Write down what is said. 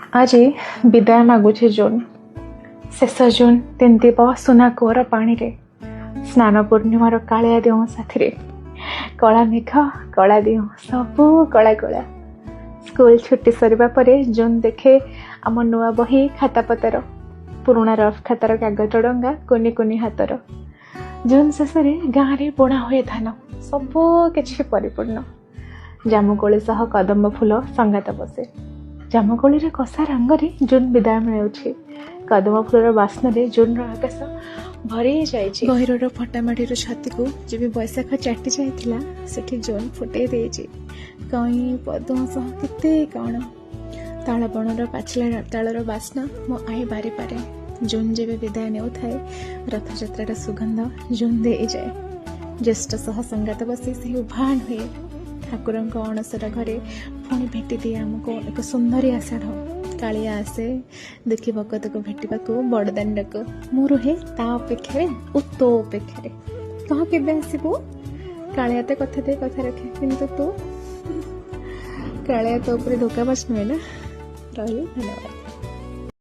आज विदाय मागुचे जून शेष जून तिंतिब सुना कूअर पानी रे स्नान पूर्णिमार कालिया देव साथी कला मेघ कला देव सबू कला कला स्कूल छुट्टी सरिबा परे जून देखे आम नुआ बही खातापतर पुराणा रफ खातार कागज डंगा कुनी कुनी हातर जून शेष गाँव में बुणा हुए धान सबू किछि परिपूर्ण जामुकोली सह कदम्ब फूल संगात बसे जामुकोली कषा रंगरे जून विदाय मिलूँ कदम्ब फूलर बास्नारे जून आकाश भरी जाए गहिर फटामाटी छाती को जब बैशाख चाटी जाइला सेठी जून फुटे देछि कई पद्म सह केते कण तालबणर पाचिला तालर बास्ना मो आई बारी पारे जून जेबे विदाय नेउ थाए रथयात्रार सुगंध जून दे जाए ज्येष्ठ सह संगात बसी से उभान हुए ठाकुर अणसर घरे पुणी भेटी दिए आमको एक सुंदरी आषाढ़ कालिया आसे देखी भगत को भेटा बड़दान को मु रुहे ता अपेक्षा तो अपेक्षा कह के आसबू कालिया तो कथा दे कथा रखे किंतु तू कालिया तो ढोका बस नुहे ना रही धन्यवाद।